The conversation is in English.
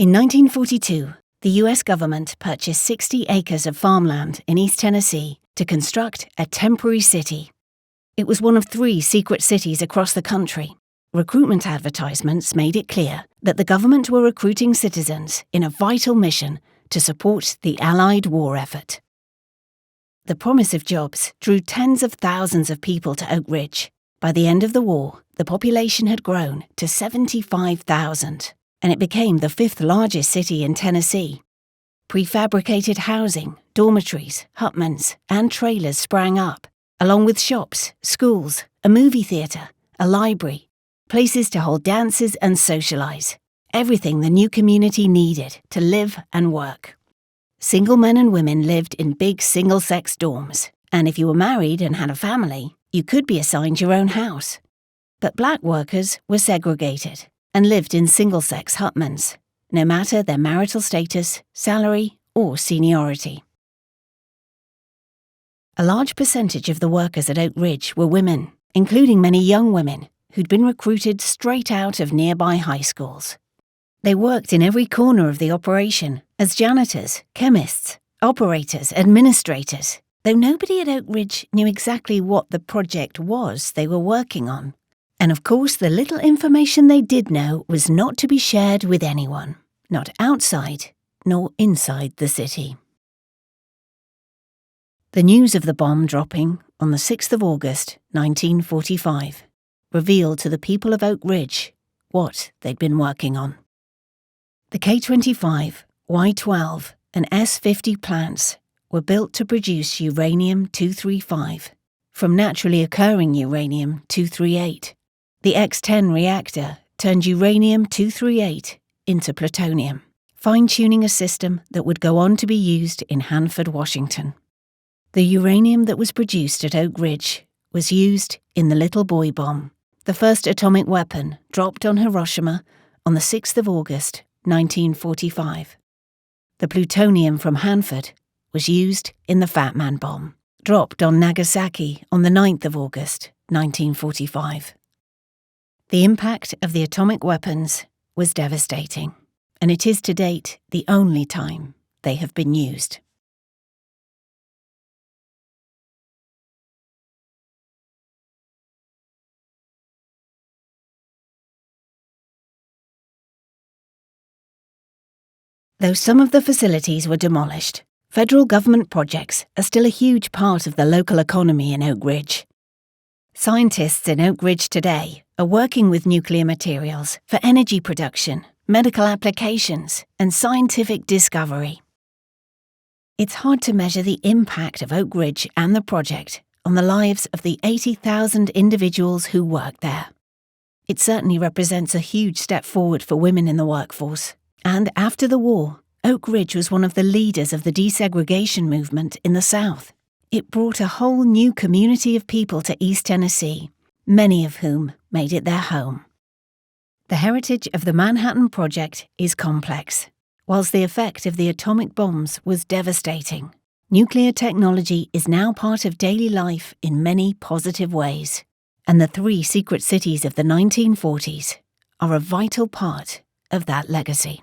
In 1942, the US government purchased 60 acres of farmland in East Tennessee to construct a temporary city. It was one of 3 secret cities across the country. Recruitment advertisements made it clear that the government were recruiting citizens in a vital mission to support the Allied war effort. The promise of jobs drew tens of thousands of people to Oak Ridge. By the end of the war, the population had grown to 75,000, and it became the 5th largest city in Tennessee. Prefabricated housing, dormitories, hutments, and trailers sprang up, along with shops, schools, a movie theatre, a library, places to hold dances and socialise, everything the new community needed to live and work. Single men and women lived in big single-sex dorms, and if you were married and had a family, you could be assigned your own house. But black workers were segregated and lived in single-sex hutments, no matter their marital status, salary, or seniority. A large percentage of the workers at Oak Ridge were women, including many young women who'd been recruited straight out of nearby high schools. They worked in every corner of the operation as janitors, chemists, operators, administrators, though nobody at Oak Ridge knew exactly what the project was they were working on. And of course, the little information they did know was not to be shared with anyone, not outside nor inside the city. The news of the bomb dropping on the 6th of August, 1945, revealed to the people of Oak Ridge what they'd been working on. The K-25, Y-12, and S-50 plants were built to produce uranium-235 from naturally occurring uranium-238. The X-10 reactor turned uranium-238 into plutonium, fine-tuning a system that would go on to be used in Hanford, Washington. The uranium that was produced at Oak Ridge was used in the Little Boy bomb, the first atomic weapon dropped on Hiroshima on the 6th of August, 1945. The plutonium from Hanford was used in the Fat Man bomb, dropped on Nagasaki on the 9th of August, 1945. The impact of the atomic weapons was devastating, and it is to date the only time they have been used. Though some of the facilities were demolished, federal government projects are still a huge part of the local economy in Oak Ridge. Scientists in Oak Ridge today are working with nuclear materials for energy production, medical applications, and scientific discovery. It's hard to measure the impact of Oak Ridge and the project on the lives of the 80,000 individuals who work there. It certainly represents a huge step forward for women in the workforce. And after the war, Oak Ridge was one of the leaders of the desegregation movement in the South. It brought a whole new community of people to East Tennessee, many of whom made it their home. The heritage of the Manhattan Project is complex. Whilst the effect of the atomic bombs was devastating, nuclear technology is now part of daily life in many positive ways. And the 3 secret cities of the 1940s are a vital part of that legacy.